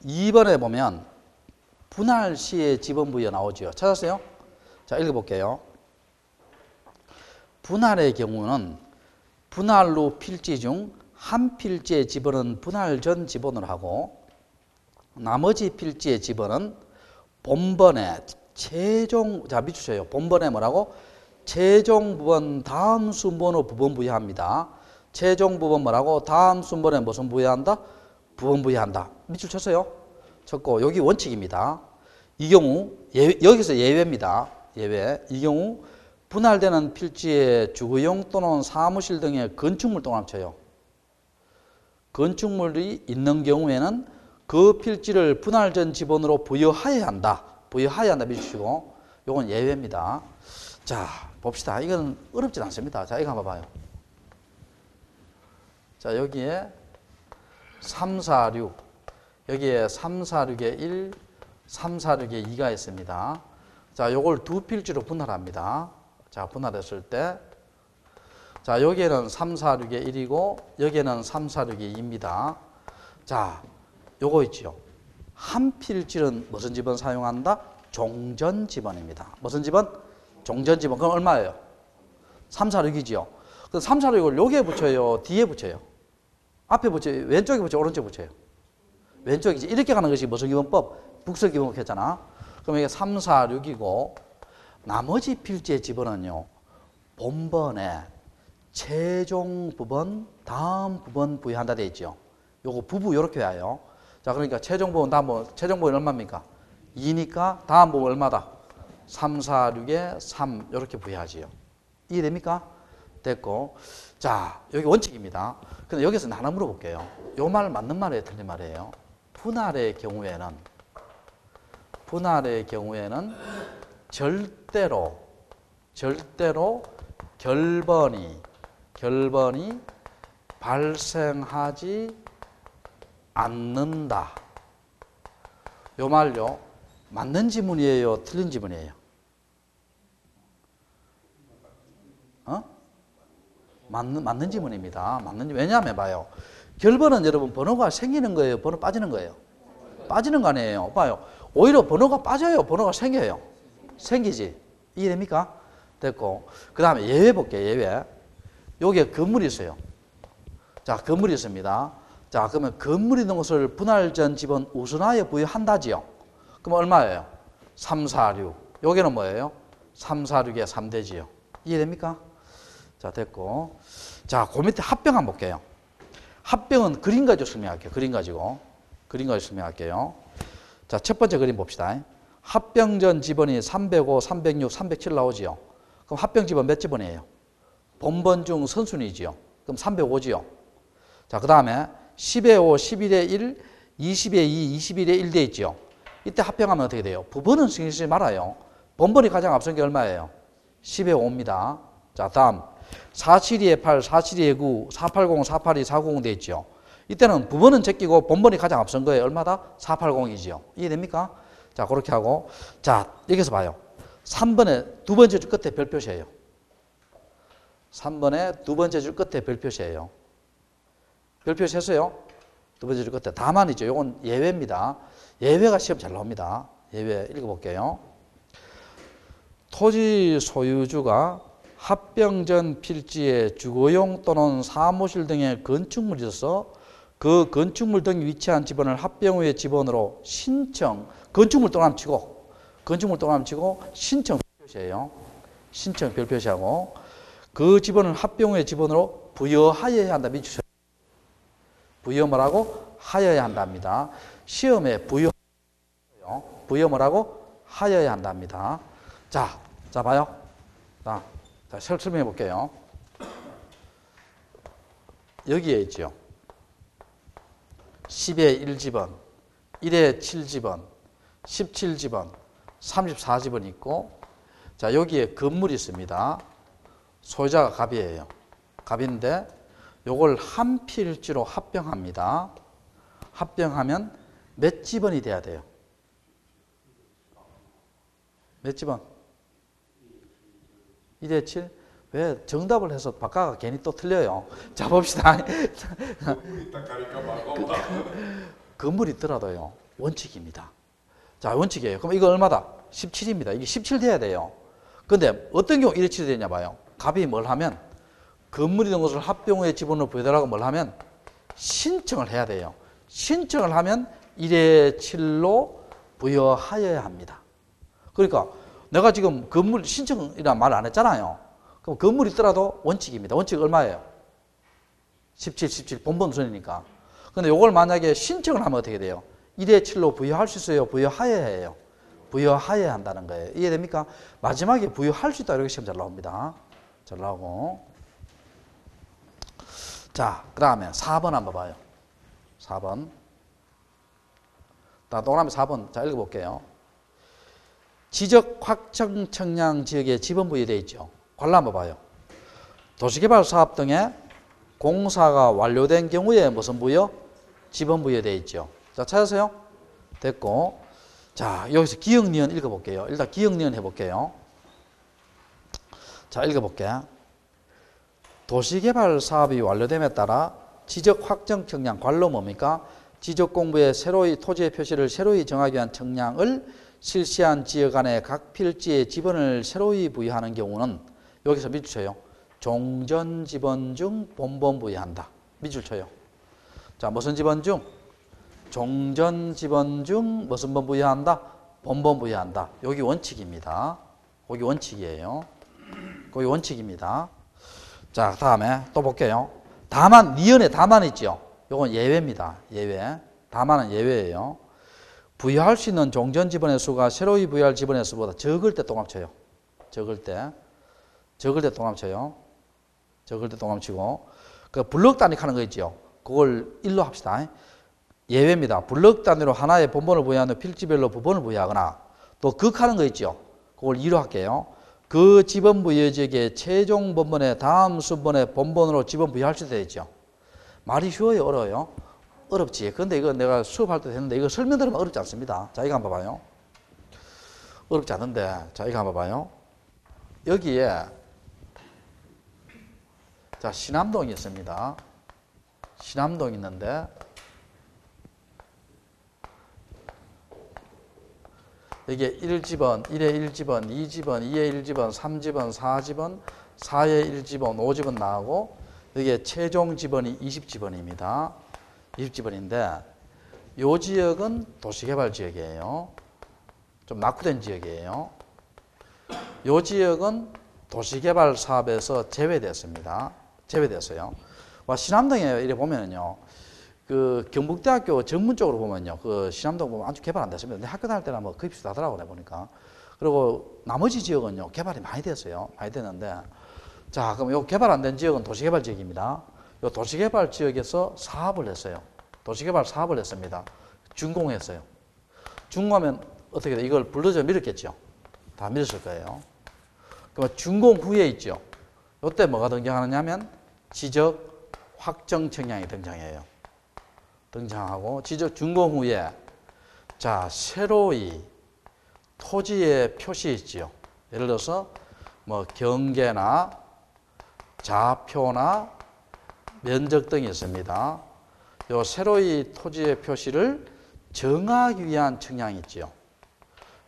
2번에 보면 분할 시의 지번 부여 나오죠. 찾았어요? 자, 읽어볼게요. 분할의 경우는 분할로 필지 중 한 필지의 지번은 분할 전 지번으로 하고 나머지 필지의 지번은 본번의 최종, 자 밑줄쳐요. 본번에 뭐라고? 최종 부분 다음 순번으로 부분 부여합니다. 최종 부분 뭐라고? 다음 순번에 무슨 부여한다? 부분 부여한다. 밑줄 쳤어요? 쳤고 여기 원칙입니다. 이 경우 여기서 예외입니다. 예외. 이 경우 분할되는 필지의 주거용 또는 사무실 등의 건축물 또 합쳐요. 건축물이 있는 경우에는 그 필지를 분할 전 지번으로 부여하여야 한다. 부여하여야 한다. 밑주시고 이건 예외입니다. 자, 봅시다. 이건 어렵진 않습니다. 자, 이거 한번 봐요. 자, 여기에 3, 4, 6 여기에 3, 4, 6에 1, 3, 4, 6에 2가 있습니다. 자, 요걸 두 필지로 분할합니다. 자, 분할했을 때 자, 여기에는 3, 4, 6에 1이고 여기에는 3, 4, 6에 2입니다. 자, 요거 있죠. 한 필지는 무슨 지번 사용한다? 종전 지번입니다. 무슨 지번? 종전 지번. 그럼 얼마예요? 3, 4, 6이지요. 그럼 3, 4, 6을 여기에 붙여요? 뒤에 붙여요? 앞에 붙여요? 왼쪽에 붙여요? 오른쪽에 붙여요? 왼쪽이지. 이렇게 가는 것이 무슨 기본법? 북설 기본법 했잖아. 그럼 이게 3, 4, 6이고 나머지 필지의 지번은요. 본번에 최종 부분, 다음 부분 부여한다 돼 있죠. 요거 부부 요렇게 와요. 자, 그러니까 최종 부분, 다음 부분, 최종 부분 얼마입니까? 2니까 다음 부분 얼마다? 3, 4, 6에 3 요렇게 부여하지요. 이해됩니까? 됐고. 자, 여기 원칙입니다. 근데 여기서 하나 물어볼게요. 요 말 맞는 말이에요? 틀린 말이에요? 분할의 경우에는 절대로 결번이 발생하지 않는다. 요 말요. 맞는 지문이에요? 틀린 지문이에요? 맞는 지문입니다. 왜냐하면 봐요. 결번은 여러분 번호가 생기는 거예요? 번호 빠지는 거예요? 빠지는 거 아니에요? 봐요. 오히려 번호가 빠져요? 번호가 생겨요? 생기지. 이해됩니까? 됐고. 그 다음에 예외 볼게요. 예외. 여기에 건물이 있어요. 자, 건물이 있습니다. 자, 그러면 건물이 있는 것을 분할 전 지번 우선하여 부여한다지요. 그럼 얼마예요? 3, 4, 6. 여기는 뭐예요? 3, 4, 6에 3대지요. 이해됩니까? 자, 됐고. 자, 그 밑에 합병 한번 볼게요. 합병은 그림 가지고 설명할게요. 그림 가지고 설명할게요. 자, 첫 번째 그림 봅시다. 합병 전 지번이 305, 306, 307 나오지요. 그럼 합병 지번 몇 지번이에요? 본번 중 선순위지요. 그럼 305지요. 자, 그 다음에 10에 5, 11에 1, 20에 2, 21에 1 돼 있죠. 이때 합병하면 어떻게 돼요? 부번은 신경 쓰지 말아요. 본번이 가장 앞선 게 얼마예요? 10에 5입니다. 자, 다음 472에 8, 472에 9, 480, 482, 490 돼 있죠. 이때는 부번은 제끼고 본번이 가장 앞선 거예요. 얼마다? 480이지요. 이해됩니까? 자, 그렇게 하고. 자, 여기서 봐요. 3번에 두 번째 줄 끝에 별 표시예요. 3번에 두 번째 줄 끝에 별 표시예요. 별 표시했어요? 두 번째 줄 끝에. 다만 있죠. 이건 예외입니다. 예외가 시험 잘 나옵니다. 예외 읽어볼게요. 토지 소유주가 합병 전 필지에 주거용 또는 사무실 등의 건축물이 있어서 그 건축물 등이 위치한 지번을 합병 후의 지번으로 건축물 또 남치고 신청 별 표시예요. 신청 별 표시하고 그 지번을 합병 후의 지번으로 부여하여야 한다. 밑줄 부여 뭐라고? 하여야 한답니다. 시험에 부여 뭐라고? 하여야 한답니다. 자, 봐요. 자, 설명해 볼게요. 여기에 있죠. 10에 1지번, 1에 7지번, 17지번, 34지번 있고, 자, 여기에 건물이 있습니다. 소유자가 갑이에요. 갑인데, 요걸 한 필지로 합병합니다. 합병하면 몇 지번이 돼야 돼요? 몇 지번? 1에 7? 왜 정답을 해서 바꿔가 괜히 또 틀려요. 자, 봅시다. 건물이 있더라도요. 원칙입니다. 자, 원칙이에요. 그럼 이거 얼마다? 17입니다. 이게 17 돼야 돼요. 근데 어떤 경우 1의 7이 되냐 봐요. 값이 뭘 하면 건물이 된 것을 합병호의 지분으로 부여달라고 뭘 하면 신청을 해야 돼요. 신청을 하면 1의 7로 부여하여야 합니다. 그러니까 내가 지금 건물 신청이란 말 안 했잖아요. 그럼 건물이 있더라도 원칙입니다. 원칙 얼마예요? 17 본번순이니까. 근데 이걸 만약에 신청을 하면 어떻게 돼요? 1의 7로 부여할 수 있어요? 부여하여야 해요? 부여하여야 한다는 거예요. 이해됩니까? 마지막에 부여할 수 있다 이렇게 시험 잘 나옵니다. 잘 나오고. 자, 그 다음에 4번 한번 봐요. 4번. 동그라미 4번. 자, 읽어볼게요. 지적 확정 청량 지역에 지번 부여되어 있죠. 관람 한번 봐요. 도시개발 사업 등의 공사가 완료된 경우에 무슨 부여? 지번 부여되어 있죠. 자, 찾으세요? 됐고. 자, 여기서 기역니은 읽어볼게요. 일단 기역니은 해볼게요. 자, 읽어볼게요. 도시개발 사업이 완료됨에 따라 지적 확정 청량, 관로 뭡니까? 지적 공부에 새로이 토지의 표시를 새로이 정하기 위한 청량을 실시한 지역 안에 각 필지에 지번을 새로이 부여하는 경우는 여기서 밑줄 쳐요. 종전 지번 중 본번 부여한다. 밑줄 쳐요. 자, 무슨 지번 중? 종전 지번 중 무슨 번 부여한다? 본번 부여한다. 여기 원칙입니다. 여기 원칙이에요. 거기 원칙입니다. 자, 다음에 또 볼게요. 다만, 니은에 다만 있죠. 이건 예외입니다. 예외. 다만은 예외예요. 부여할 수 있는 종전 지번의 수가 새로이 부여할 지번의 수보다 적을 때 동합 쳐요. 적을 때 동합 쳐요. 적을 때 동합 치고. 그 블럭 단위 하는 거 있죠. 그걸 1로 합시다. 예외입니다. 블럭 단위로 하나의 본번을 부여하는 필지별로 부번을 부여하거나 또 극하는 거 있죠. 그걸 2로 할게요. 그 지번 부여 지역의 최종 본번의 다음 순번의 본번으로 지번 부여할 수 있죠. 말이 쉬워요? 어려워요? 어렵지. 근데 이거 내가 수업할 때 했는데 이거 설명 들으면 어렵지 않습니다. 자, 이거 한번 봐봐요. 어렵지 않은데. 자, 이거 한번 봐요. 여기에 자, 신암동이 있습니다. 신암동이 있는데 이게 1지번, 1의 1지번, 2지번, 2의 1지번, 3지번, 4지번, 4의 1지번, 5지번 나오고 이게 최종 지번이 20지번입니다. 20지번인데 이 지역은 도시개발 지역이에요. 좀 낙후된 지역이에요. 이 지역은 도시개발 사업에서 제외됐습니다. 제외됐어요. 신암동에 이래 보면은요. 그 경북대학교 정문 쪽으로 보면요. 그 신암동 보면 아주 개발 안 됐습니다. 근데 학교 다닐 때는 뭐 거의 비슷하더라고요, 내가 보니까. 그리고 나머지 지역은요. 개발이 많이 됐어요. 많이 됐는데. 자, 그럼 요 개발 안 된 지역은 도시개발 지역입니다. 요 도시개발 지역에서 사업을 했어요. 도시개발 사업을 했습니다. 준공했어요. 준공하면 어떻게 돼? 이걸 불러져 밀었겠죠. 다 밀었을 거예요. 그럼 준공 후에 있죠. 요때 뭐가 등장하느냐면 지적 확정 청량이 등장해요. 등장하고 지적 준공 후에 자, 새로이 토지의 표시 있지요. 예를 들어서 뭐 경계나 좌표나 면적 등이 있습니다. 요 새로이 토지의 표시를 정하기 위한 청량이 있지요.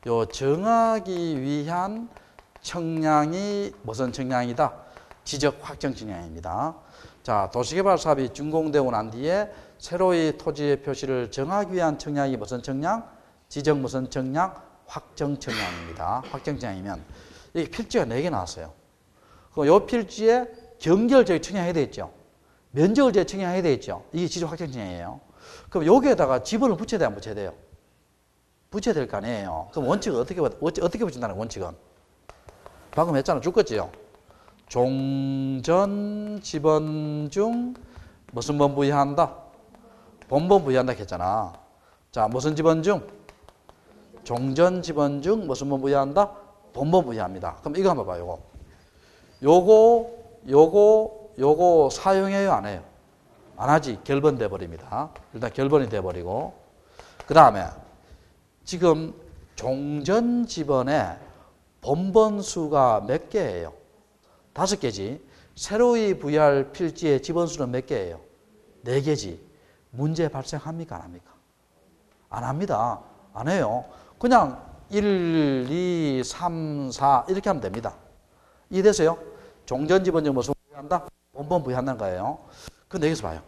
요 정하기 위한 청량이 무슨 청량이다? 지적 확정 청량입니다. 자, 도시개발 사업이 준공되고 난 뒤에 새로이 토지의 표시를 정하기 위한 청량이 무슨 청량? 지적 무슨 청량? 확정 청량입니다. 확정 청량이면 이게 필지가 4개 나왔어요. 그럼 요 필지에 경계를 저희 청량해야 되겠죠. 면적을 저희 청량해야 되겠죠. 이게 지적 확정 청량이에요. 그럼 여기에다가 지번을 붙여야 돼, 안 붙여야 돼요? 붙여야 될 거 아니에요. 그럼 원칙은 어떻게 붙인다는 원칙은? 방금 했잖아. 죽겠지요. 종전 지번 중 무슨 번 부여한다? 본번 부여한다 했잖아. 자, 무슨 지번 중? 종전 지번 중 무슨 번 부여한다? 본번 부여합니다. 그럼 이거 한번 봐요. 요거 사용해요, 안 해요? 안 하지. 결번돼 버립니다. 일단 결번이 돼 버리고. 그 다음에 지금 종전 지번에 본번 수가 몇 개예요? 5개지. 새로이 부여할 필지의 지번 수는 몇 개예요? 4개지. 문제 발생합니까? 안 합니까? 안 합니다. 안 해요. 그냥 1, 2, 3, 4 이렇게 하면 됩니다. 이해되세요? 종전, 지번정 무슨 부여한다? 본번 부여한다는 거예요. 근데 여기서 봐요.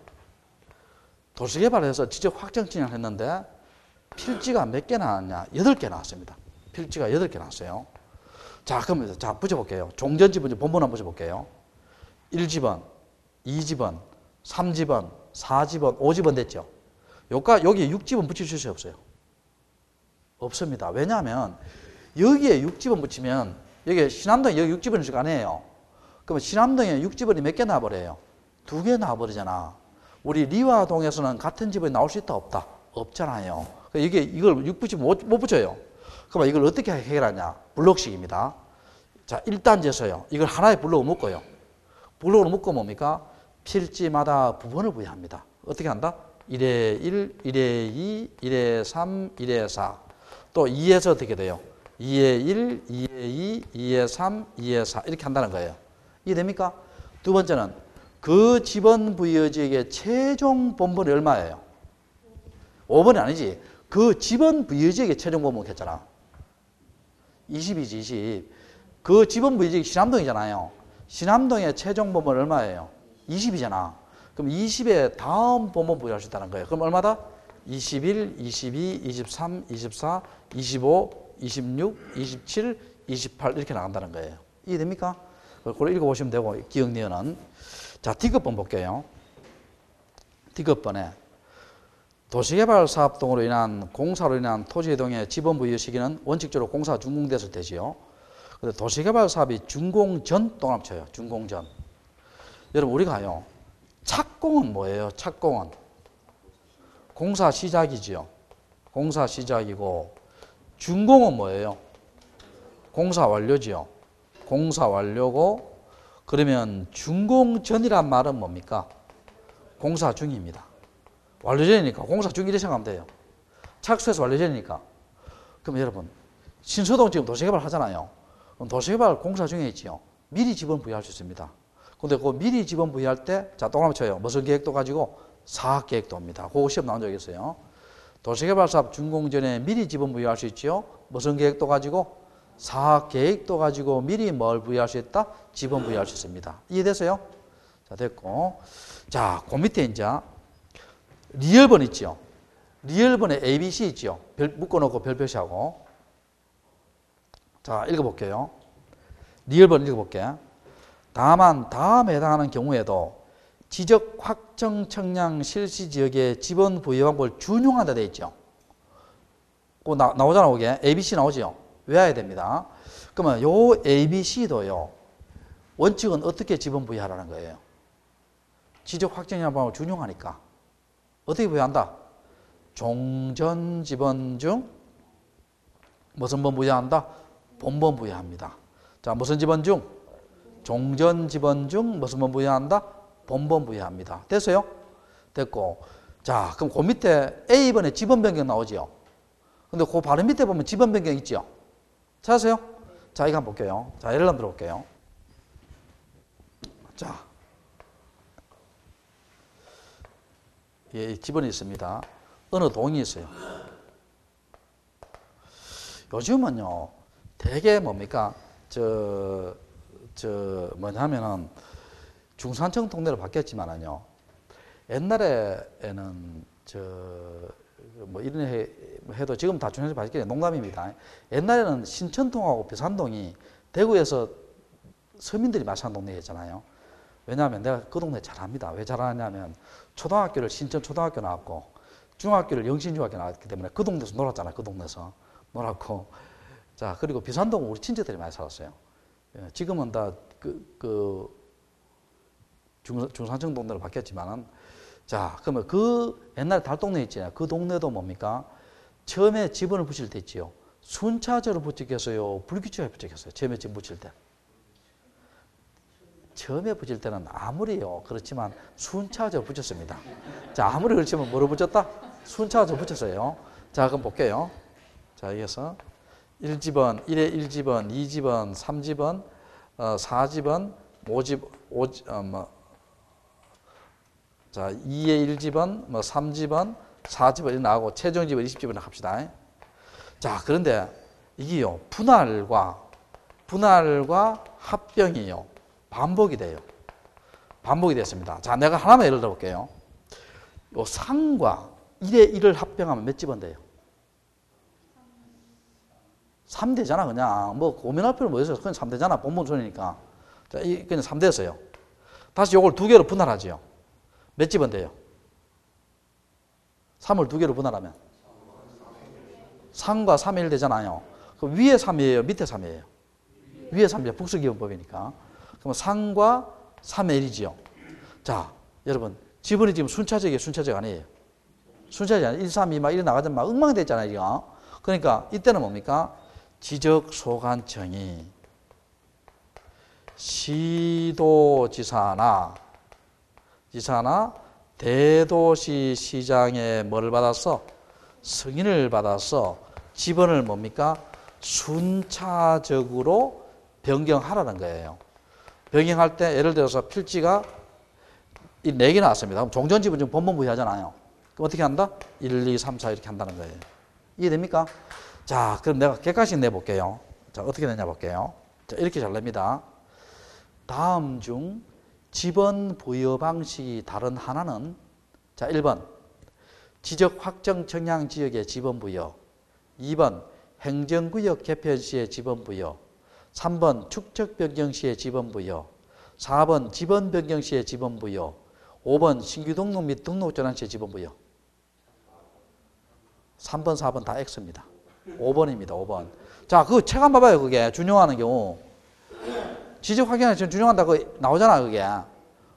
도시개발에서 지적 확정 진행을 했는데 필지가 몇 개 나왔냐? 8개 나왔습니다. 필지가 8개 나왔어요. 자, 그럼 자 붙여볼게요. 종전, 지번정 본번 한번 붙여볼게요. 1지번, 2지번, 3지번, 4지번, 5지번 됐죠? 여기 6지번 붙이실 수 없어요. 없습니다. 왜냐하면 여기에 6지번 붙이면 여기 신암동에 여기 6지번일 줄 아니에요. 그러면 신암동에 6지번이 몇 개 나와버려요? 2개 나와버리잖아. 우리 리화동에서는 같은 집이 나올 수 있다 없다? 없잖아요. 이걸 6 붙이면 못 붙여요. 그러면 이걸 어떻게 해결하냐? 블록식입니다. 자, 1단지에서요. 이걸 하나의 블록으로 묶어요. 블록으로 묶어 뭡니까? 필지마다 부분을 부여합니다. 어떻게 한다? 1에 1, 1에 2, 1에 3, 1에 4. 또 2에서 어떻게 돼요? 2에 1, 2에 2, 2에 3, 2에 4 이렇게 한다는 거예요. 이해됩니까? 두 번째는 그 지번 부여지역의 최종 본번이 얼마예요? 5번이 아니지. 그 지번 부여지역의 최종 본번 했잖아. 20이지 20. 그 지번 부여지역이 신암동이잖아요. 신암동의 최종 본번 얼마예요? 20이잖아. 그럼 20의 다음 본번 부여할 수 있다는 거예요. 그럼 얼마다? 21, 22, 23, 24, 25, 26, 27, 28 이렇게 나간다는 거예요. 이해됩니까? 그걸 읽어보시면 되고 기억니은은 자 D급번 볼게요. D급번에 도시개발 사업 등으로 인한 공사로 인한 토지 이동의 지번 부여 시기는 원칙적으로 공사가 준공됐을 때지요. 근데 도시개발 사업이 준공 전 동합쳐요. 준공 전. 여러분 우리가요. 착공은 뭐예요? 착공은 공사 시작이지요. 공사 시작이고 준공은 뭐예요? 공사 완료지요. 공사 완료고 그러면 준공 전이란 말은 뭡니까? 공사 중입니다. 완료 전이니까 공사 중 이렇게 생각하면 돼요. 착수해서 완료 전이니까. 그럼 여러분 신서동 지금 도시개발 하잖아요. 그럼 도시개발 공사 중에 있지요. 미리 지번 부여할 수 있습니다. 근데 그 미리 지번 부여할 때 자 동그라미 쳐요. 무슨 계획도 가지고 사업계획도입니다. 그거 시험 나온 적 있어요. 도시개발 사업 준공 전에 미리 지번 부여할 수 있지요. 무슨 계획도 가지고 사업계획도 가지고 미리 뭘 부여할 수 있다? 지번 부여할 수 있습니다. 이해됐어요? 자 됐고 자 그 밑에 이제 리얼번 있죠. 리얼번에 ABC 있죠. 묶어놓고 별 표시하고 자 읽어볼게요. 리얼번 읽어볼게요. 다만 다음에 해당하는 경우에도 지적 확정 청량 실시 지역의 지번 부여 방법을 준용한다 되어 있죠. 그거 나오잖아, 그게. ABC 나오죠. 외워야 됩니다. 그러면 요 ABC도요. 원칙은 어떻게 지번 부여하라는 거예요? 지적 확정 청량 방법을 준용하니까. 어떻게 부여한다? 종전 지번 중 무슨 번 부여한다? 본번 부여합니다. 자, 무슨 지번 중? 종전 지번 중 무슨 번 부여한다? 본번 부여합니다. 됐어요? 됐고. 자, 그럼 그 밑에 A번에 지번 변경 나오죠? 근데 그 바로 밑에 보면 지번 변경 있죠? 찾으세요? 자, 이거 한번 볼게요. 자, 예를 한번 들어볼게요. 자. 예, 지번이 있습니다. 어느 동이 있어요. 요즘은요, 되게 뭡니까? 뭐냐면은, 중산층 동네로 바뀌었지만은요, 옛날에는, 뭐 이런 해도 지금 다 중산층 바뀌었는데 농담입니다. 옛날에는 신천동하고 비산동이 대구에서 서민들이 많이 사는 동네였잖아요. 왜냐하면 내가 그 동네 잘 압니다. 왜 잘 아냐면 초등학교를 신천 초등학교 나왔고 중학교를 영신중학교 나왔기 때문에 그 동네에서 놀았잖아요. 그 동네에서 놀았고 자 그리고 비산동은 우리 친척들이 많이 살았어요. 지금은 다 중산층 동네로 바뀌었지만은 자 그러면 그 옛날에 달동네 있잖아요. 그 동네도 뭡니까? 처음에 지번을 붙일 때 있지요. 순차적으로 붙였겠어요? 불규칙하게 붙였겠어요? 처음에 지번 붙일 때. 처음에 붙일 때는 아무리요 그렇지만 순차적으로 붙였습니다. 자 아무리 그렇지만 뭐로 붙였다? 순차적으로 붙였어요. 자 그럼 볼게요. 자 여기서 1지번, 1에 1지번, 2지번, 3지번, 4지번, 5지, 자 2에 1지번, 뭐 3지번, 4집을 이렇게 나가고 최종집을 20집을 합시다. 자, 그런데 이게요, 분할과 합병이요, 반복이 돼요. 반복이 됐습니다. 자, 내가 하나만 예를 들어볼게요. 요 상과 1의 1을 합병하면 몇 집은 돼요? 3대잖아, 그냥. 뭐, 고민할 필요 뭐 있어요? 그냥 3대잖아. 본문순이니까. 자, 그냥 3대였어요. 다시 요걸 두 개로 분할하지요. 몇 집은 돼요? 3을 두 개로 분할하면? 3과 3의 1 되잖아요. 그럼 위에 3이에요? 밑에 3이에요? 위에 3이에요. 복수기원법이니까. 그럼 3과 3의 1이지요. 자, 여러분. 지분이 지금 순차적이에요? 순차적 아니에요? 순차적이 아니에요? 1, 3, 2 막 이래 나가자면 막 엉망됐잖아요, 지금. 그러니까 이때는 뭡니까? 지적소관청이 시도지사나 대도시 시장의 뭐를 받아서 승인을 받아서 지번을 뭡니까? 순차적으로 변경하라는 거예요. 변경할 때 예를 들어서 필지가 이 4개 나왔습니다. 그럼 종전지분 지금 본본부에 하잖아요. 그럼 어떻게 한다? 1, 2, 3, 4 이렇게 한다는 거예요. 이해됩니까? 자, 그럼 내가 객관식 내볼게요. 자, 어떻게 되냐 볼게요. 자, 이렇게 잘 냅니다. 다음 중 지번 부여 방식이 다른 하나는, 자, 1번 지적 확정 청약 지역의 지번 부여, 2번 행정구역 개편 시의 지번 부여, 3번 축적 변경 시의 지번 부여, 4번 지번 변경 시의 지번 부여, 5번 신규 등록 및 등록 전환 시의 지번 부여. 3번, 4번 다 X입니다. 5번입니다. 5번. 자, 그 책 한번 봐봐요. 그게 준용하는 경우. 지적 확인에 지금 준용한다. 그 나오잖아. 그게.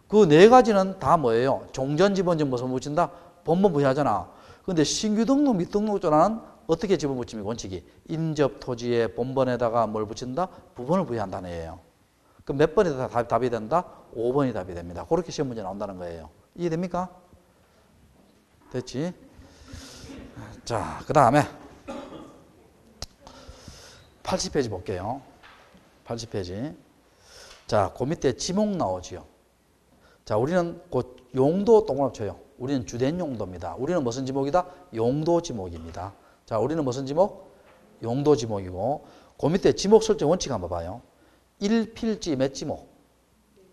그 4가지는 다 뭐예요? 종전 지번점 무슨 붙인다? 본번 부여하잖아. 근데 신규 등록 및 등록 전환은 어떻게 지번 붙입니까? 원칙이 인접 토지의 본번에다가 뭘 붙인다? 부분을 부여한다는 얘기예요. 그럼 몇 번이 답이 된다? 5번이 답이 됩니다. 그렇게 시험 문제 나온다는 거예요. 이해됩니까? 됐지? 자, 그 다음에 80페이지 볼게요. 80페이지. 자, 그 밑에 지목 나오지요. 자, 우리는 곧 용도 동그라미 쳐요. 우리는 주된 용도입니다. 우리는 무슨 지목이다? 용도 지목입니다. 자, 우리는 무슨 지목? 용도 지목이고, 그 밑에 지목 설정 원칙 한번 봐요. 1필지 몇 지목?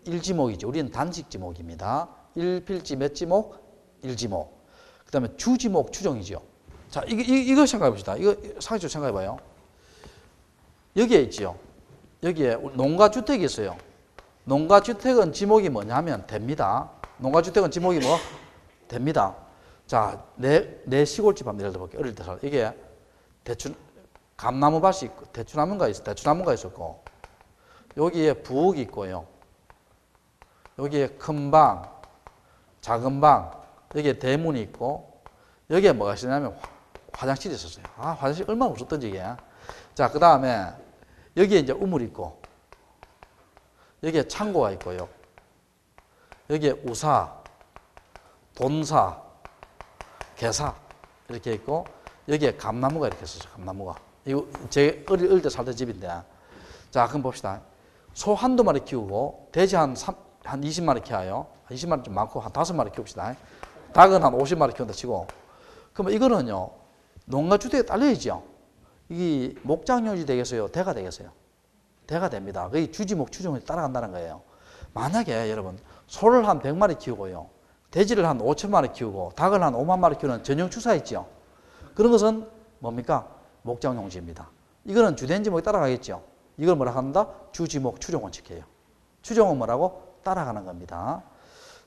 1지목이죠. 우리는 단식 지목입니다. 1필지 몇 지목? 1지목. 그 다음에 주지목 추정이죠. 자, 이거 생각해 봅시다. 이거 상식적으로 생각해 봐요. 여기에 있지요. 여기에 농가주택이 있어요. 농가주택은 지목이 뭐냐면 됩니다. 농가주택은 지목이 뭐? 됩니다. 자, 내 시골집 한번 예를 들어볼게요. 어릴 때 이게 감나무밭이 있고, 대추나무가 있었고, 여기에 부엌이 있고요. 여기에 큰 방, 작은 방, 여기에 대문이 있고, 여기에 뭐가 있었냐면 화장실이 있었어요. 아, 화장실 얼마나 무섭던지 이게. 자, 그 다음에 여기에 이제 우물이 있고, 여기에 창고가 있고요. 여기에 우사, 돈사, 개사 이렇게 있고, 여기에 감나무가 이렇게 있었어요. 감나무가. 이거 제 어릴 때 살던 집인데. 자, 그럼 봅시다. 소 한두 마리 키우고, 돼지 한 20마리 키워요. 20마리 좀 많고, 한 5마리 키웁시다. 닭은 한 50마리 키운다 치고. 그러면 이거는요, 농가주택에 딸려있죠. 이게 목장용지 되겠어요? 대가 되겠어요? 대가 됩니다. 그게 주지목 추정에 따라간다는 거예요. 만약에 여러분, 소를 한 100마리 키우고요, 돼지를 한 5천마리 키우고, 닭을 한 5만 마리 키우는 전용 추사 있죠. 그런 것은 뭡니까? 목장용지입니다. 이거는 주된 지목에 따라가겠죠. 이걸 뭐라 한다? 주지목 추정 원칙이에요. 추정은 뭐라고? 따라가는 겁니다.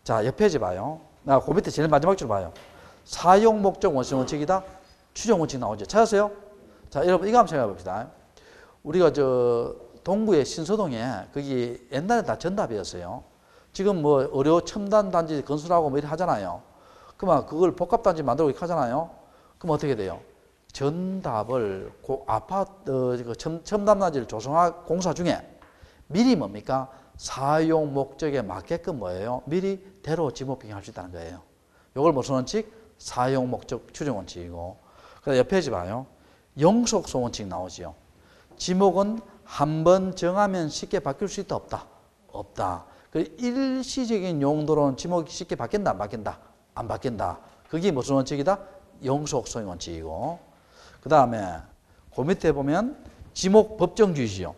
자, 옆 페이지 봐요. 그 밑에 제일 마지막 줄 봐요. 사용 목적 원칙이다. 추정 원칙 나오죠. 찾았어요? 자, 여러분 이거 한번 생각해 봅시다. 우리가 동구의 신서동에 거기 옛날에 다 전답이었어요. 지금 뭐 의료 첨단 단지 건설하고 뭐 이렇게 하잖아요. 그러면 그걸 복합 단지 만들고 이렇게 하잖아요. 그럼 어떻게 돼요? 전답을 아파트 첨단 단지를 조성할 공사 중에 미리 뭡니까? 사용 목적에 맞게끔 뭐예요? 미리 대로 지목빙 할 수 있다는 거예요. 이걸 무슨 원칙? 사용 목적 추정 원칙이고. 그다음 옆 페이지 봐요. 영속성 원칙 나오지요. 지목은 한 번 정하면 쉽게 바뀔 수 있다 없다? 없다. 그 일시적인 용도로는 지목이 쉽게 바뀐다 안 바뀐다? 안 바뀐다. 그게 무슨 원칙이다? 영속성의 원칙이고, 그 다음에 그 밑에 보면 지목 법정주의지요.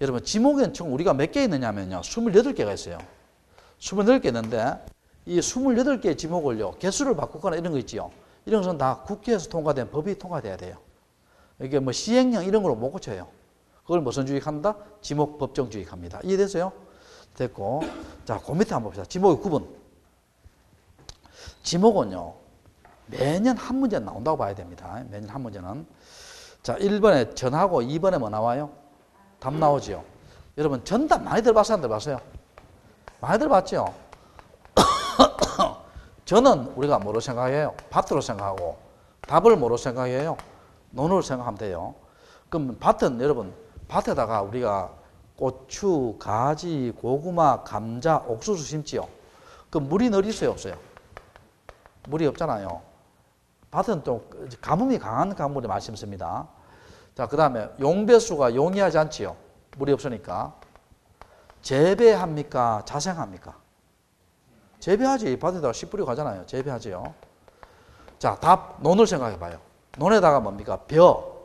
여러분, 지목에는 총 우리가 몇 개 있느냐면요, 28개가 있어요. 28개 있는데 이 28개의 지목을요, 개수를 바꾸거나 이런 거 있지요. 이런 것은 다 국회에서 통과된 법이 통과돼야 돼요. 이게 뭐 시행령 이런 걸로 못 고쳐요. 그걸 무슨 주의한다? 지목 법정 주의합니다. 이해됐어요? 됐고. 자, 그 밑에 한번 봅시다. 지목의 구분. 지목은요, 매년 한 문제는 나온다고 봐야 됩니다. 매년 한 문제는. 자, 1번에 전하고 2번에 뭐 나와요? 답 나오죠. 여러분, 전답 많이 들어봤어요? 안 들어봤어요? 많이 들어봤죠? 저는 우리가 뭐로 생각해요? 밭으로 생각하고, 답을 뭐로 생각해요? 논으로 생각하면 돼요. 그럼 밭은 여러분, 밭에다가 우리가 고추, 가지, 고구마, 감자, 옥수수 심지요. 그럼 물이 늘 있어요? 없어요? 물이 없잖아요. 밭은 또 가뭄이 강한 가물에 많이 심습니다. 자, 그 다음에 용배수가 용이하지 않지요. 물이 없으니까. 재배합니까? 자생합니까? 재배하지. 밭에다가 씨 뿌리고 가잖아요. 재배하지요. 자, 답, 논을 생각해 봐요. 논에다가 뭡니까? 벼.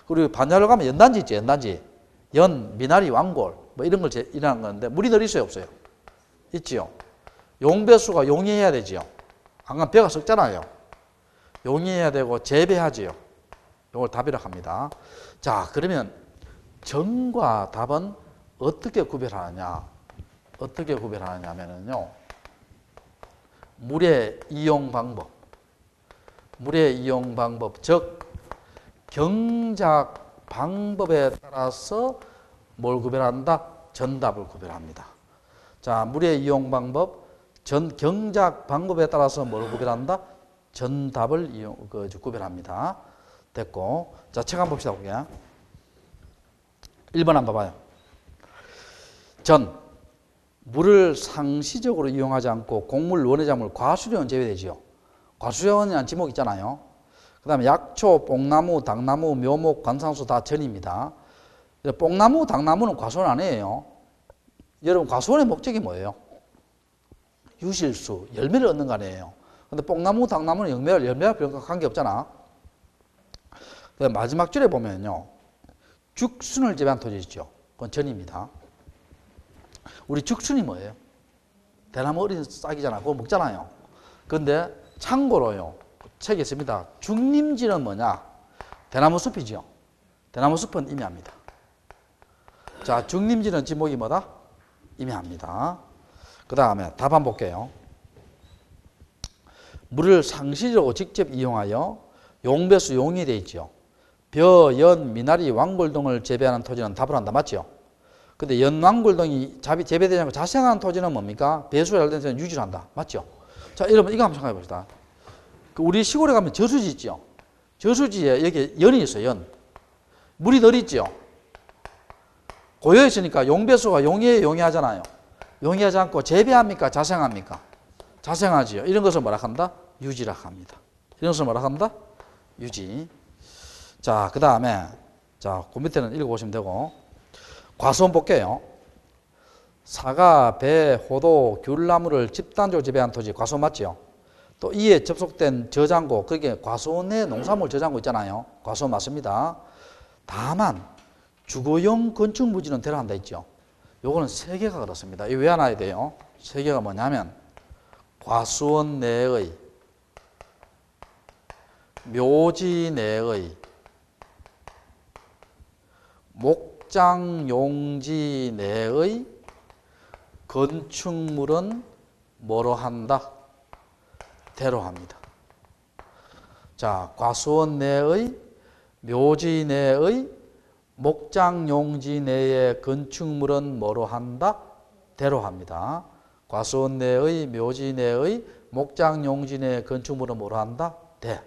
그리고 반야로 가면 연단지 있죠. 연단지. 연, 미나리, 왕골. 뭐 이런 걸 일하는 건데, 물이 늘 있어요? 없어요? 있지요. 용배수가 용이해야 되지요. 안 그러면 벼가 썩잖아요. 용이해야 되고, 재배하지요. 이걸 답이라고 합니다. 자, 그러면 정과 답은 어떻게 구별하느냐? 어떻게 구별하느냐면요, 물의 이용 방법. 물의 이용 방법, 즉 경작 방법에 따라서 뭘 구별한다? 전답을 구별합니다. 자, 물의 이용 방법, 경작 방법에 따라서 뭘 구별한다? 전답을 구별합니다. 됐고. 자, 책 한번 봅시다. 보게. 1번 한번 봐봐요. 전, 물을 상시적으로 이용하지 않고 곡물, 원해작물, 과수량은 제외되지요. 과수량이라는 지목 있잖아요. 그 다음에 약초, 뽕나무, 당나무, 묘목, 관상수 다 전입니다. 뽕나무, 당나무는 과수원 아니에요. 여러분, 과수원의 목적이 뭐예요? 유실수, 열매를 얻는 거 아니에요. 근데 뽕나무, 당나무는 열매와 별 관계 없잖아. 마지막 줄에 보면요, 죽순을 재배한 토지 있죠. 그건 전입니다. 우리 죽순이 뭐예요? 대나무 어린 싹이잖아. 그거 먹잖아요. 그런데 참고로요, 책에 있습니다. 죽림지는 뭐냐? 대나무 숲이죠. 대나무 숲은 임야입니다. 자, 죽림지는 지목이 뭐다? 임야입니다. 그 다음에 답 한번 볼게요. 물을 상시적으로 직접 이용하여 용배수 용이 되어 있죠. 벼, 연, 미나리, 왕골 등을 재배하는 토지는 답을 한다. 맞죠? 근데 연, 왕골 등이 재배되지 않고 자생하는 토지는 뭡니까? 배수가 잘 된 데는 유지를 한다. 맞죠? 자, 여러분 이거 한번 생각해 봅시다. 우리 시골에 가면 저수지 있죠? 저수지에 여기 연이 있어요. 연. 물이 늘 있죠? 고여 있으니까 용배수가 용이하잖아요. 용이하지 않고 재배합니까? 자생합니까? 자생하지요. 이런 것을 뭐라 한다? 유지라 합니다. 이런 것을 뭐라 한다? 유지. 자, 그 다음에, 자, 그 밑에는 읽어보시면 되고, 과수원 볼게요. 사과, 배, 호도, 귤나무를 집단적으로 재배한 토지, 과수원 맞죠? 또 이에 접속된 저장고, 그게 과수원의 농산물 저장고 있잖아요. 과수원 맞습니다. 다만, 주거용 건축 부지는 들어간다 있죠. 요거는 3개가 그렇습니다. 이거 외워놔야 돼요. 3개가 뭐냐면, 과수원 내의, 묘지 내의, 목장 용지 내의 건축물은 뭐로 한다? 대로 합니다. 자, 과수원 내의, 묘지 내의, 목장 용지 내의 건축물은 뭐로 한다? 대로 합니다. 과수원 내의, 묘지 내의, 목장 용지 내의 건축물은 뭐로 한다? 대.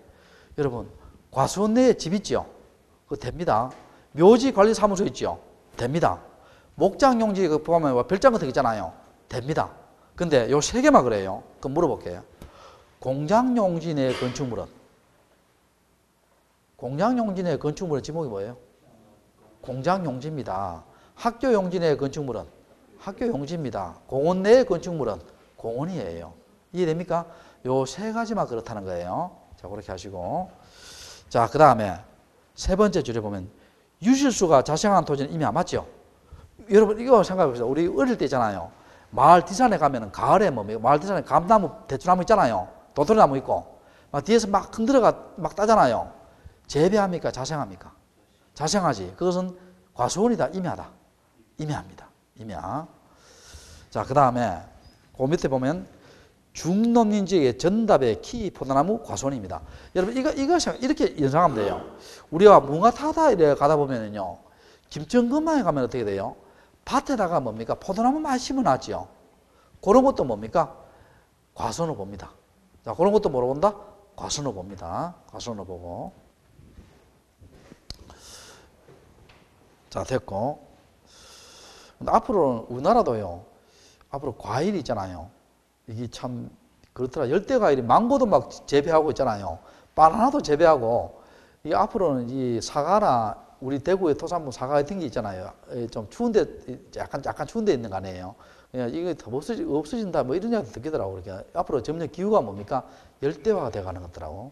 여러분, 과수원 내에 집 있죠? 그거 됩니다. 묘지 관리 사무소 있죠? 됩니다. 목장 용지 그 보면 별장 같은 거 있잖아요. 됩니다. 근데 요 3개만 그래요. 그럼 물어볼게요. 공장 용지 내 건축물은? 공장 용지 내 건축물의 지목이 뭐예요? 공장 용지입니다. 학교 용지 내 건축물은? 학교 용지입니다. 공원 내의 건축물은? 공원이에요. 이해됩니까? 요 3가지만 그렇다는 거예요. 자, 그렇게 하시고. 자, 그 다음에 세 번째 줄에 보면 유실수가 자생한 토지는 이미 안 맞죠? 여러분, 이거 생각해 보세요. 우리 어릴 때 있잖아요. 마을 뒷산에 가면은 가을에 마을 뒷산에 감나무, 대추나무 있잖아요. 도토리나무 있고. 막 뒤에서 막 흔들어가 막 따잖아요. 재배합니까? 자생합니까? 자생하지. 그것은 과수원이다. 임야다. 임야입니다. 임야. 자, 그 다음에 그 밑에 보면 중농림 지역의 전답의 키 포도나무 과수원입니다. 여러분 이거 이렇게 연상하면 돼요. 우리가 뭉아타다 이래 가다 보면은요. 김천근방에 가면 어떻게 돼요? 밭에다가 뭡니까? 포도나무 많이 심어놨지요. 그런 것도 뭡니까? 과수원을 봅니다. 자, 그런 것도 뭐로 본다? 과수원을 봅니다. 과수원을 보고. 자, 됐고. 근데 앞으로는 우리나라도요. 앞으로 과일이 있잖아요. 이게 참 그렇더라. 열대과일이 망고도 막 재배하고 있잖아요. 바나나도 재배하고. 이 앞으로는 이 사과나 우리 대구의 토산물 사과 같은 게 있잖아요. 좀 추운데 약간 추운데 있는 거 아니에요. 그냥 이게 더 없어진다 뭐 이런 이야기 듣기더라고. 그러니까 앞으로 점점 기후가 뭡니까? 열대화가 돼가는 것더라고.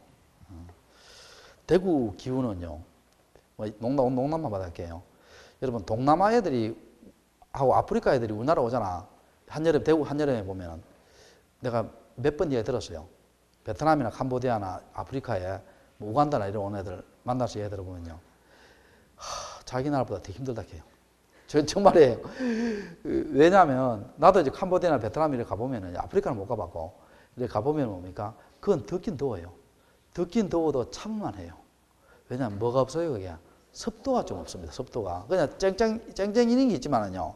대구 기후는요. 뭐 농담만 받을게요. 여러분 동남아 애들이 하고 아프리카 애들이 우리나라 오잖아. 한여름 대구 한여름에 보면 내가 몇 번 얘기 들었어요. 베트남이나 캄보디아나 아프리카에 뭐 우간다나 이런 온 애들 만나서 얘기 들어보면요. 자기 나라보다 더 힘들다 해요. 저 정말이에요. 왜냐하면 나도 이제 캄보디아나 베트남 이렇게 가보면은 아프리카는 못 가봤고 이렇게 가보면 뭡니까? 그건 덥긴 더워요. 덥긴 더워도 참을만 해요. 왜냐하면 뭐가 없어요, 그게? 습도가 좀 없습니다. 습도가 그냥 쨍쨍이는 게 있지만은요.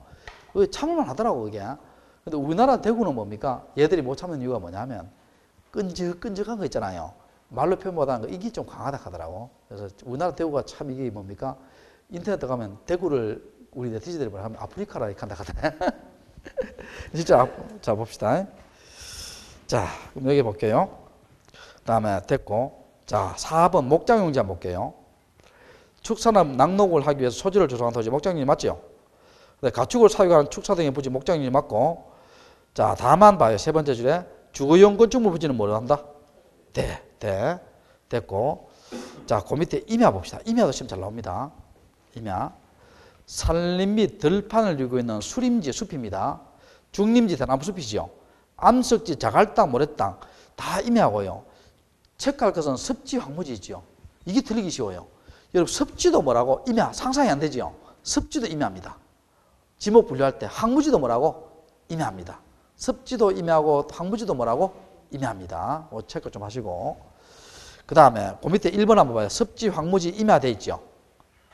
그게 참을만 하더라고 그게. 근데 우리나라 대구는 뭡니까? 얘들이 못 참는 이유가 뭐냐면 끈적끈적한 거 있잖아요. 말로 표현보다는 이게 좀 강하다 하더라고. 그래서 우리나라 대구가 참 이게 뭡니까? 인터넷 들어가면 대구를 우리 네티즌들이 뭐라 하면 아프리카라 이렇게 한다 하더라. 진짜. 자, 봅시다. 자, 그럼 여기 볼게요. 그 다음에 됐고. 자, 4번 목장용지 한번 볼게요. 축산업 낙농을 하기 위해서 소지를 조성한 토지 목장용지 맞죠? 가축을 사육하는 축사 등의 부지 목장용지 맞고. 자, 다만 봐요. 세 번째 줄에 주거용 건축물 부지는 뭐를 한다? 됐고. 자, 그 밑에 임야 봅시다. 임야도 시험 잘 나옵니다. 임야. 산림 및 들판을 이루고 있는 수림지 숲입니다. 중림지 대나무 숲이죠. 암석지, 자갈땅, 모래땅 다 임야고요. 체크할 것은 습지, 황무지 있죠. 이게 틀리기 쉬워요. 여러분 습지도 뭐라고? 임야. 상상이 안 되죠. 습지도 임야입니다. 지목 분류할 때 황무지도 뭐라고? 임야입니다. 습지도 임야고 황무지도 뭐라고? 임야입니다. 체크 좀 하시고. 그 다음에 그 밑에 1번 한번 봐요. 습지, 황무지 임야돼 있죠.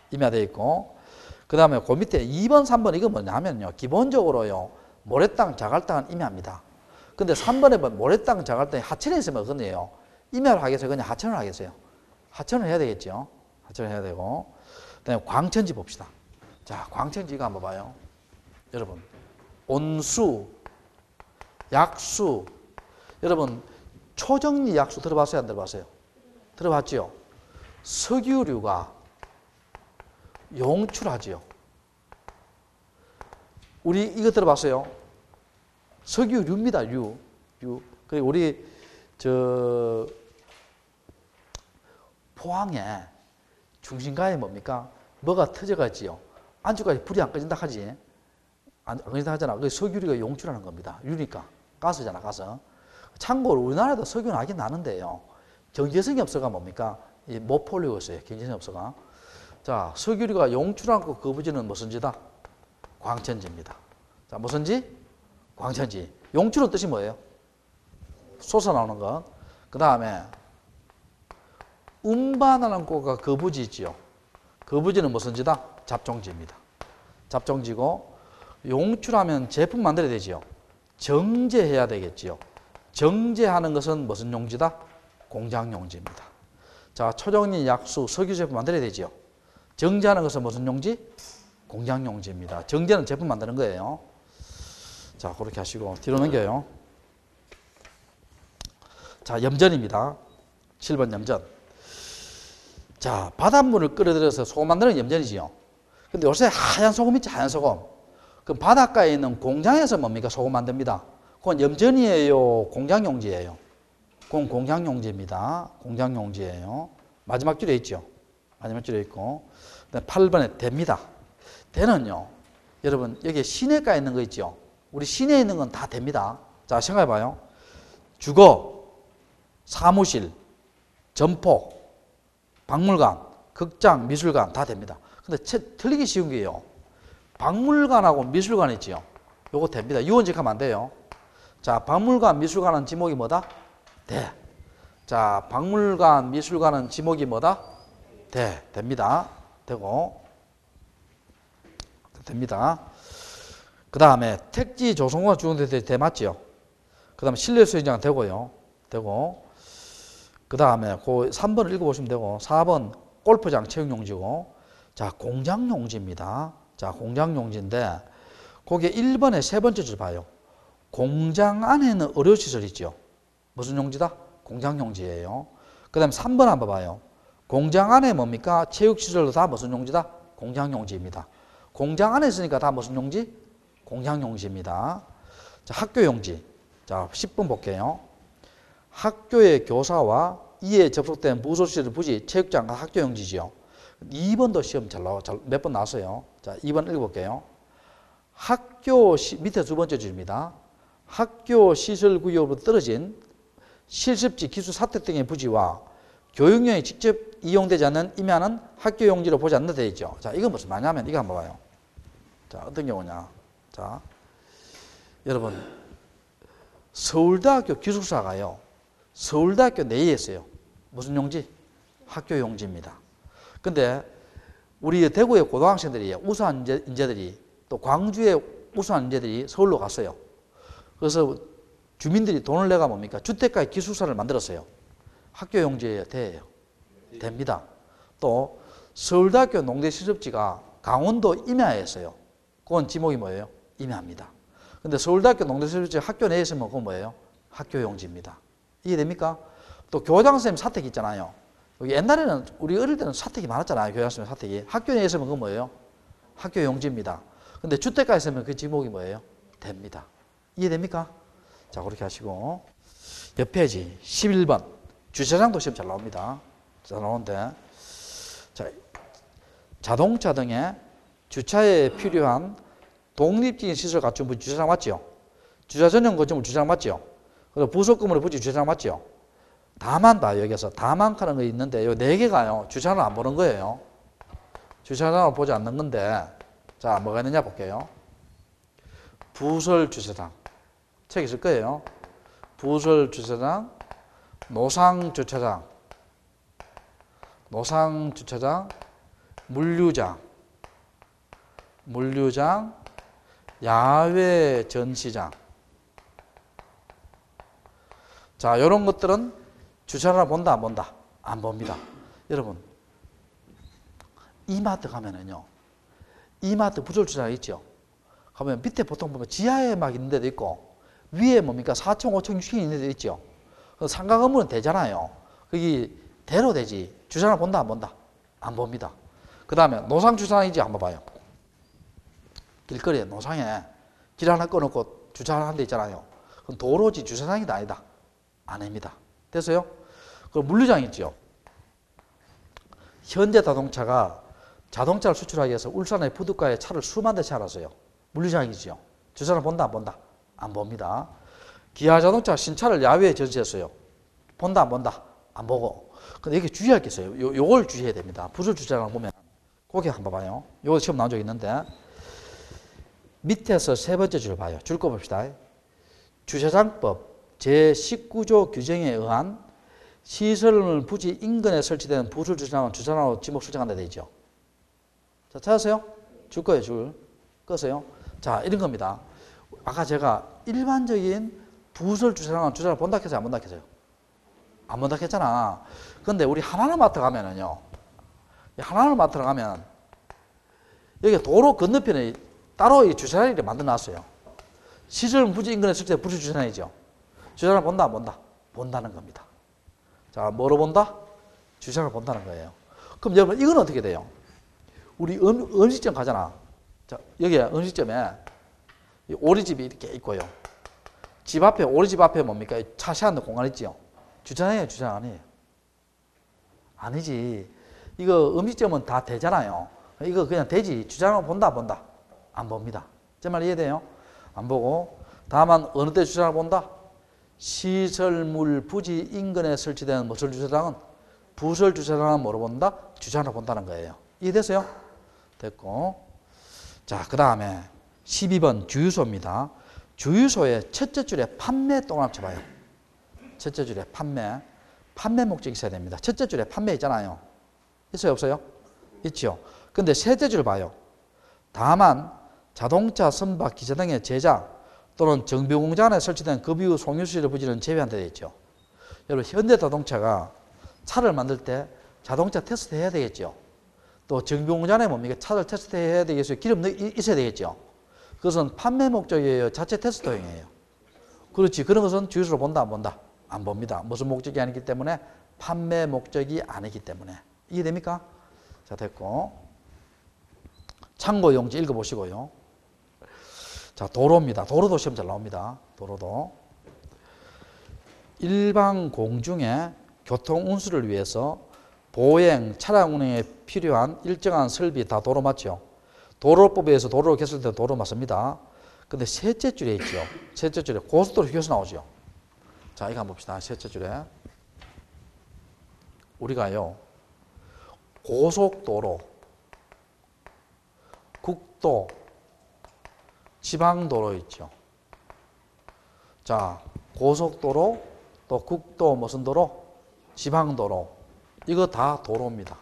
임야돼 있고. 그 다음에 그 밑에 2번, 3번 이거 뭐냐면요. 기본적으로요. 모래땅, 자갈땅은 임야입니다. 근데 3번에 보면 모래땅, 자갈땅이 하천에 있으면 어떤데요? 임야를 하겠어요? 그냥 하천을 하겠어요? 하천을 해야 되겠죠. 하천을 해야 되고. 그 다음에 광천지 봅시다. 자, 광천지가 한번 봐요. 여러분, 온수, 약수. 여러분, 초정리 약수 들어봤어요? 안 들어봤어요? 들어봤죠? 석유류가 용출하지요. 우리 이거 들어봤어요? 석유류입니다. 류. 그리고 우리 포항에 중심가에 뭡니까? 뭐가 터져가지요. 안쪽까지 불이 안 꺼진다 하지. 안 꺼진다 하잖아. 그 석유류가 용출하는 겁니다. 유니까. 가스잖아, 가스. 참고로 우리나라도 석유는 나긴 나는데요. 경제성이 없어가 뭡니까? 못 팔리고 있어요. 경제성이 없어가. 자, 석유류가 용출하고 그 부지는 무슨 지다? 광천지입니다. 자, 무슨 지? 광천지. 용출은 뜻이 뭐예요? 솟아나오는 것. 그 다음에 운반하는 곳가 그 부지 있지요. 그 부지는 무슨 지다? 잡종지입니다. 잡종지고 용출하면 제품 만들어야 되지요. 정제해야 되겠지요. 정제하는 것은 무슨 용지다? 공장용지입니다. 자, 초정리, 약수, 석유 제품 만들어야 되지요. 정제하는 것은 무슨 용지? 공장용지입니다. 정제는 제품 만드는 거예요. 자, 그렇게 하시고 뒤로 넘겨요. 자, 염전입니다. 7번 염전. 자, 바닷물을 끌어들여서 소금 만드는 염전이지요. 근데 요새 하얀 소금 있지, 하얀 소금. 그럼 바닷가에 있는 공장에서 뭡니까? 소금 만듭니다. 그건 염전이에요? 공장용지예요? 그건 공장용지입니다. 공장용지예요. 마지막 줄에 있죠. 마지막 줄에 있고. 8번에 대입니다. 대는요, 여러분, 여기 시내가에 있는 거 있죠. 우리 시내에 있는 건 다 대입니다. 자, 생각해봐요. 주거, 사무실, 점포, 박물관, 극장, 미술관 다 됩니다. 근데 틀리기 쉬운 게요. 박물관하고 미술관 있지요. 요거 됩니다. 유언직하면 안 돼요. 자, 박물관, 미술관은 지목이 뭐다? 대. 자, 박물관, 미술관은 지목이 뭐다? 대. 됩니다. 되고. 됩니다. 그 다음에 택지 조성과 주공대 대 맞지요? 그 다음에 실내 수영장 되고요. 되고. 그 다음에 그 3번을 읽어보시면 되고, 4번 골프장 체육용지고, 자, 공장용지입니다. 자, 공장용지인데, 거기에 1번에 세 번째 줄 봐요. 공장 안에는 의료시설 있죠. 무슨 용지다? 공장용지예요. 그 다음에 3번 한번 봐요. 공장 안에 뭡니까? 체육시설도 다 무슨 용지다? 공장용지입니다. 공장 안에 있으니까 다 무슨 용지? 공장용지입니다. 자, 학교용지. 자, 10번 볼게요. 학교의 교사와 이에 접속된 부소시설 부지, 체육장과 학교용지지요. 2번도 시험 잘 나와, 몇 번 나왔어요. 자, 2번 읽어볼게요. 학교, 밑에 두 번째 줄입니다. 학교 시설 구역으로 떨어진 실습지, 기술 사택 등의 부지와 교육용이 직접 이용되지 않는 임야는 학교용지로 보지 않는다 되어 있죠. 자, 이건 무슨 말이냐면, 이거 한번 봐요. 자, 어떤 경우냐. 자, 여러분, 서울대학교 기숙사가요, 서울대학교 내에 있어요. 무슨 용지? 학교 용지입니다. 근데 우리 대구의 고등학생들이, 우수한 인재들이, 또 광주의 우수한 인재들이 서울로 갔어요. 그래서 주민들이 돈을 내가 뭡니까? 주택가에 기숙사를 만들었어요. 학교 용지에 대해요. 됩니다. 또 서울대학교 농대 실습지가 강원도 임야에 있어요. 그건 지목이 뭐예요? 임야입니다. 근데 서울대학교 농대 실습지 학교 내에 있으면 그건 뭐예요? 학교 용지입니다. 이해됩니까? 또 교장선생님 사택 있잖아요. 여기 옛날에는 우리 어릴 때는 사택이 많았잖아요. 교장선생님 사택이. 학교 내에 있으면 그건 뭐예요? 학교 용지입니다. 근데 주택가에 있으면 그 지목이 뭐예요? 됩니다. 이해됩니까? 자, 그렇게 하시고. 옆 페이지 11번. 주차장도 시험 잘 나옵니다. 잘 나오는데. 자, 자동차 등의 주차에 필요한 독립적인 시설 갖춘 부지 주차장 맞죠? 주차 전용 거점을 주차장 맞죠? 그리고 부속건물의 부지 주차장 맞죠? 다만 봐, 여기서 다만 하는 거 있는데 요 네 개가요, 주차장을 안 보는 거예요. 주차장을 보지 않는 건데, 자, 뭐가 있느냐 볼게요. 부설 주차장. 책 있을 거예요. 부설 주차장, 노상 주차장, 노상 주차장, 물류장, 물류장, 야외 전시장. 자, 이런 것들은 주차장을 본다, 안 본다? 안 봅니다. 여러분, 이마트 가면은요, 이마트 부설 주차장 있죠? 가면 밑에 보통 보면 지하에 막 있는 데도 있고, 위에 뭡니까? 4층, 5층, 6층 있는 데도 있죠? 상가 건물은 되잖아요. 그게 대로 되지. 주차장을 본다, 안 본다? 안 봅니다. 그 다음에 노상 주차장인지 한번 봐요. 길거리에 노상에 길 하나 꺼놓고 주차하는 데 있잖아요. 그건 도로지 주차장이다, 아니다? 아닙니다. 됐어요? 그럼 물류장 있죠? 현대자동차가 자동차를 수출하기 위해서 울산의 푸드가에 차를 수만 대 채워놨어요. 물류장이죠. 주차를 본다, 안 본다? 안 봅니다. 기아자동차 신차를 야외에 전시했어요. 본다, 안 본다? 안 보고. 근데 여기 주의할 게 있어요. 요걸 주의해야 됩니다. 부설 주차장을 보면 거기 한번 봐요. 요거 시험 나온 적 있는데 밑에서 세 번째 줄 봐요. 줄 거 봅시다. 주차장법 제19조 규정에 의한 시설 부지 인근에 설치된 부설 주차장은 주차장으로 지목 설정한다 되어 있죠. 자, 찾았어요? 줄 거예요, 줄. 껐어요? 자, 이런 겁니다. 아까 제가 일반적인 부설 주차장은 주차장을 본다 했어요, 안 본다 했어요? 안 본다 했잖아. 근데 우리 하나마트 가면은요, 하나마트 가면 여기 도로 건너편에 따로 이 주차장을 만들어 놨어요. 시설 부지 인근에 설치된 부설 주차장이죠. 주차장을 본다, 안 본다? 본다는 겁니다. 자, 뭐로 본다? 주차장을 본다는 거예요. 그럼 여러분, 이건 어떻게 돼요? 우리 음식점 가잖아. 자, 여기 음식점에 오리집이 이렇게 있고요. 집 앞에, 오리집 앞에 뭡니까? 차 세우는 공간 있지요. 주차장이에요, 주차장 아니에요? 아니지. 이거 음식점은 다 되잖아요. 이거 그냥 되지. 주차장을 본다? 안 봅니다. 제 말 이해돼요? 안 보고. 다만 어느 때 주차장을 본다? 시설물 부지 인근에 설치된 무설 주차장은 부설 주차장은 뭐로 본다? 주차장을 본다는 거예요. 이해됐어요? 됐고. 자, 그 다음에 12번 주유소입니다. 주유소의 첫째 줄에 판매 동그라미 쳐봐요. 첫째 줄에 판매 목적이 있어야 됩니다. 첫째 줄에 판매 있잖아요. 있어요, 없어요? 있죠. 근데 셋째 줄 봐요. 다만 자동차 선박 기차 등의 제작 또는 정비 공장 안에 설치된 급유 송유수질 부지는 제외한다 되어 있죠. 여러분 현대자동차가 차를 만들 때 자동차 테스트 해야 되겠죠. 또 정비 공장에 뭡니까? 차를 테스트 해야 되겠어요. 기름 있어야 되겠죠. 그것은 판매 목적이에요. 자체 테스트용이에요. 그렇지. 그런 것은 주유소로 본다, 안 본다? 안 봅니다. 무슨 목적이 아니기 때문에? 판매 목적이 아니기 때문에. 이해됩니까? 자, 됐고. 참고 용지 읽어보시고요. 자, 도로입니다. 도로도 시험 잘 나옵니다. 도로도. 일반 공중의 교통 운수를 위해서 보행, 차량 운행에 필요한 일정한 설비 다 도로 맞죠? 도로법에 의해서 도로를 개설된 도로 맞습니다. 근데 셋째 줄에 있죠. 셋째 줄에 고속도로 휴게소 나오죠. 자, 이거 한번 봅시다. 셋째 줄에. 우리가요, 고속도로, 국도, 지방도로 있죠. 자, 고속도로, 또 국도 무슨 도로? 지방도로. 이거 다 도로입니다.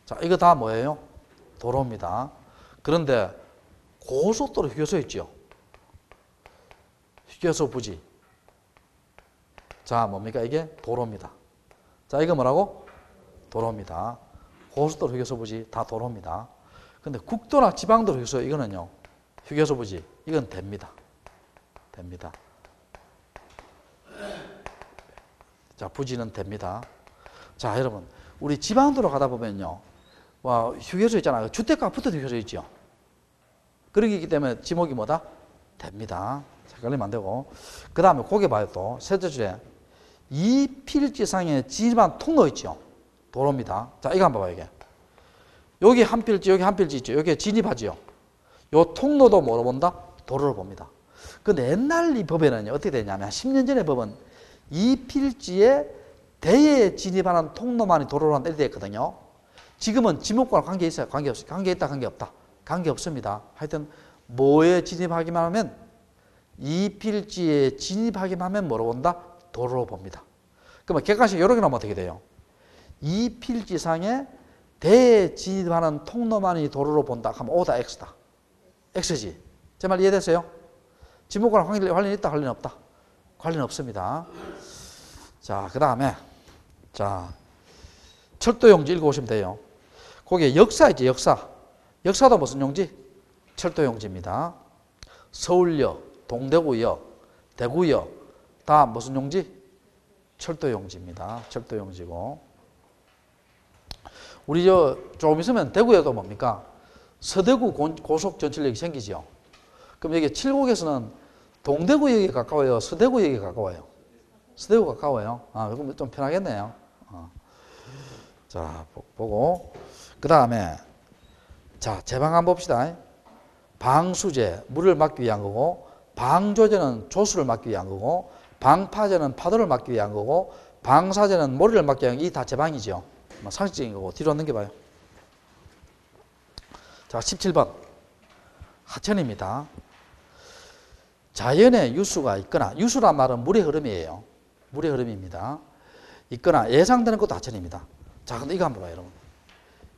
자, 이거 다 뭐예요? 도로입니다. 그런데 고속도로 휴게소 있죠. 휴게소 부지. 자, 뭡니까? 이게 도로입니다. 자, 이거 뭐라고? 도로입니다. 고속도로 휴게소 부지 다 도로입니다. 근데 국도나 지방도로 휴게소 이거는요. 휴게소 부지 이건 됩니다. 됩니다. 자, 부지는 됩니다. 자, 여러분 우리 지방도로 가다 보면요. 와, 휴게소 있잖아요. 주택가 붙어 휴게소 있죠. 그러기 때문에 지목이 뭐다? 됩니다. 헷갈리면 안 되고. 그 다음에 거기 봐요 또. 셋째 줄에 이 필지상에 진입한 통로 있죠. 도로입니다. 자, 이거 한번 봐요. 이게. 여기 한 필지, 여기 한 필지 있죠. 여기에 진입하죠. 요 통로도 뭐로 본다? 도로로 봅니다. 근데 옛날 이 법에는요, 어떻게 되냐면, 10년 전의 법은 이 필지에 대에 진입하는 통로만이 도로로 한다 이렇게 됐거든요. 지금은 지목과는 관계 있어요? 관계 없어요? 관계 있다, 관계 없다? 관계 없습니다. 하여튼, 뭐에 진입하기만 하면, 이 필지에 진입하기만 하면 뭐로 본다? 도로로 봅니다. 그러면 객관식 이렇게 나오면 어떻게 돼요? 이 필지상에 대에 진입하는 통로만이 도로로 본다 하면 O다 X다. X지. 제 말 이해됐어요? 지목과는 관련이 있다, 관련이 없다? 관련 없습니다. 자, 그 다음에 자, 철도용지 읽어보시면 돼요. 거기에 역사 있지, 역사. 역사도 무슨 용지? 철도용지입니다. 서울역, 동대구역, 대구역 다 무슨 용지? 철도용지입니다. 철도용지고. 우리 조금 있으면 대구에도 뭡니까? 서대구 고속전철역이 생기죠. 그럼 여기 칠곡에서는 동대구역이 가까워요? 서대구역이 가까워요? 서대구 가까워요? 아, 그럼 좀 편하겠네요. 자, 보고. 그 다음에, 자, 제방 한번 봅시다. 방수제, 물을 막기 위한 거고, 방조제는 조수를 막기 위한 거고, 방파제는 파도를 막기 위한 거고, 방사제는 모래를 막기 위한 거, 이 다 제방이죠. 상식적인 거고, 뒤로 넘겨봐요. 자, 17번. 하천입니다. 자연의 유수가 있거나, 유수란 말은 물의 흐름이에요. 물의 흐름입니다. 있거나 예상되는 것도 하천입니다. 자, 근데 이거 한번 봐요, 여러분.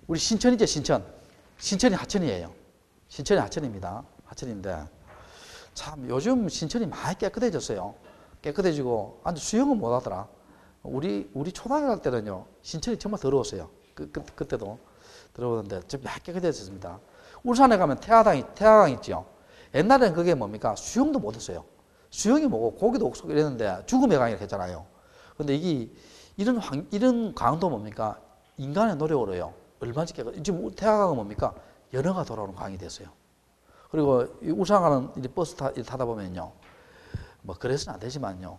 우리 신천이죠, 신천. 신천이 하천이에요. 신천이 하천입니다. 하천인데, 참, 요즘 신천이 많이 깨끗해졌어요. 깨끗해지고, 아니, 수영은 못 하더라. 우리 초등학교 갈 때는요, 신천이 정말 더러웠어요. 그때도 더러웠는데, 좀 많이 깨끗해졌습니다. 울산에 가면 태화강 있죠. 옛날에는 그게 뭡니까? 수영도 못 했어요. 수영이 뭐고, 고기도 없고 이랬는데, 죽음의 강이라고 했잖아요. 근데 이런 강도 뭡니까? 인간의 노력으로요. 얼마나 깨끗, 지금 태화강은 뭡니까? 연어가 돌아오는 강이 됐어요. 그리고 울산 가는 버스 타다 보면요. 뭐, 그래서는 안 되지만요.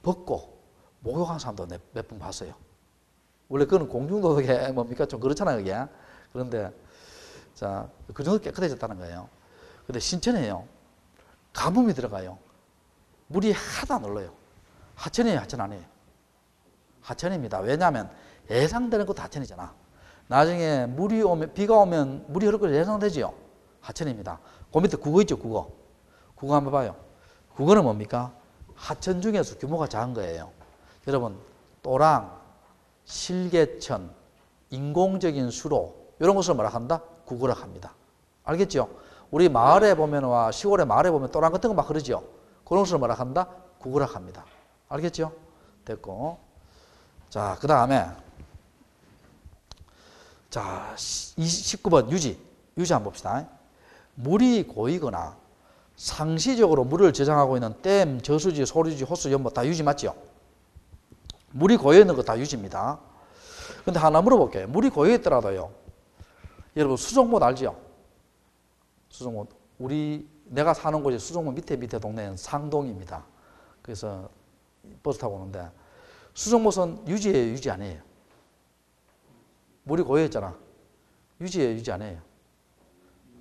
벗고 목욕하는 사람도 몇 번 봤어요. 원래 그건 공중도덕에 뭡니까? 좀 그렇잖아요, 그게. 그런데, 자, 그 정도 깨끗해졌다는 거예요. 근데 신천에요. 가뭄이 들어가요. 물이 하나도 안 올라요. 하천이에요, 하천 아니에요? 하천입니다. 왜냐하면 예상되는 것도 하천이잖아. 나중에 비가 오면 물이 흐를 거 예상되지요? 하천입니다. 그 밑에 국어 있죠, 국어. 국어 한번 봐요. 국어는 뭡니까? 하천 중에서 규모가 작은 거예요. 여러분, 또랑, 실개천, 인공적인 수로 이런 것을 뭐라 한다? 국어라 합니다. 알겠죠? 우리 마을에 보면 시골의 마을에 보면 또랑 같은 거 막 흐르죠? 그런 것을 뭐라 한다? 국어라 합니다. 알겠죠? 됐고. 자, 그 다음에 자, 19번 유지 한번 봅시다. 물이 고이거나 상시적으로 물을 저장하고 있는 댐, 저수지, 소류지, 호수, 연못 다 유지 맞죠? 물이 고여 있는 거 다 유지입니다. 근데 하나 물어볼게요. 물이 고여 있더라도요. 여러분 수족못 알죠? 수족못. 내가 사는 곳이 수족못 밑에 동네는 상동입니다. 그래서 버스 타고 오는데 수족못은 유지예요, 유지 아니에요? 물이 고여 있잖아. 유지예요, 유지 아니에요?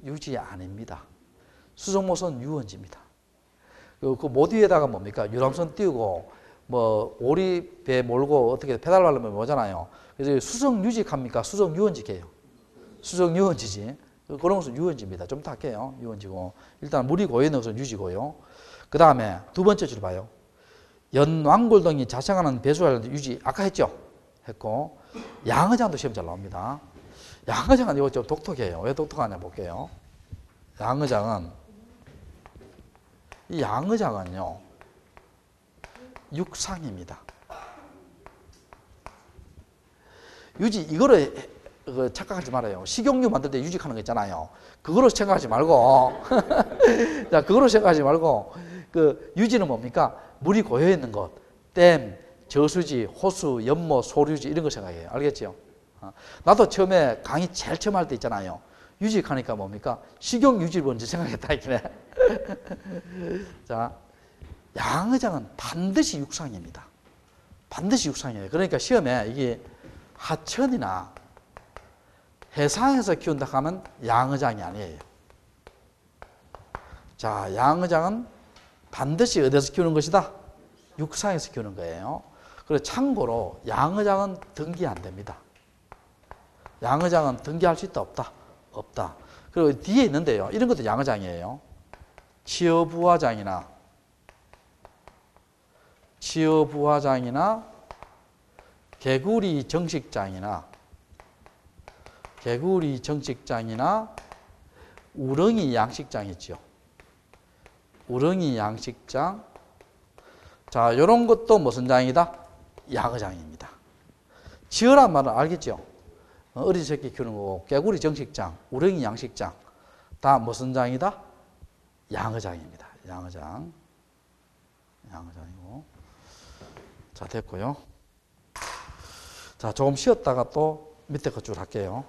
유지 아닙니다. 수족못은 유원지입니다. 그 못 위에다가 뭡니까? 유람선 띄우고 뭐 오리 배 몰고 어떻게 페달 밟으면 뭐잖아요. 그래서 수정 유직합니까? 수정 유원지게요. 수정 유원지지. 그런 것은 유원지입니다. 좀 이따 할게요. 유원지고. 일단 물이 고여 있는 것은 유지고요. 그 다음에 두 번째 줄 봐요. 연왕골 등이 자생하는 배수할 유지 아까 했죠? 했고 양어장도 시험 잘 나옵니다. 양어장은 이거 좀 독특해요. 왜 독특하냐 볼게요. 이 양어장은요 육상입니다. 유지 이거를 착각하지 말아요. 식용유 만들 때 유직하는 거 있잖아요. 그거로 생각하지 말고 자, 그거로 생각하지 말고 그 유지는 뭡니까? 물이 고여 있는 곳, 댐, 저수지, 호수, 연못, 소류지 이런 거 생각해요. 알겠죠? 나도 처음에 강의 제일 처음 할 때 있잖아요. 유직하니까 뭡니까? 식용 유지를 먼저 생각했다 이래. 자, 양어장은 반드시 육상입니다. 반드시 육상이에요. 그러니까 시험에 이게 하천이나 해상에서 키운다 하면 양어장이 아니에요. 자, 양어장은 반드시 어디서 키우는 것이다? 육상에서 키우는 거예요. 그리고 참고로 양어장은 등기 안 됩니다. 양어장은 등기할 수 있다 없다? 없다. 그리고 뒤에 있는데요. 이런 것도 양어장이에요. 치어부화장이나 개구리 정식장이나 우렁이 양식장 있죠. 우렁이 양식장. 자, 이런 것도 무슨 장이다? 양어장입니다. 지어란 말은 알겠죠? 어린 새끼 키우는 거고, 개구리 정식장, 우렁이 양식장. 다 무슨 장이다? 양어장입니다. 양어장이고. 자, 됐고요. 자, 조금 쉬었다가 또 밑에 거 줄 할게요.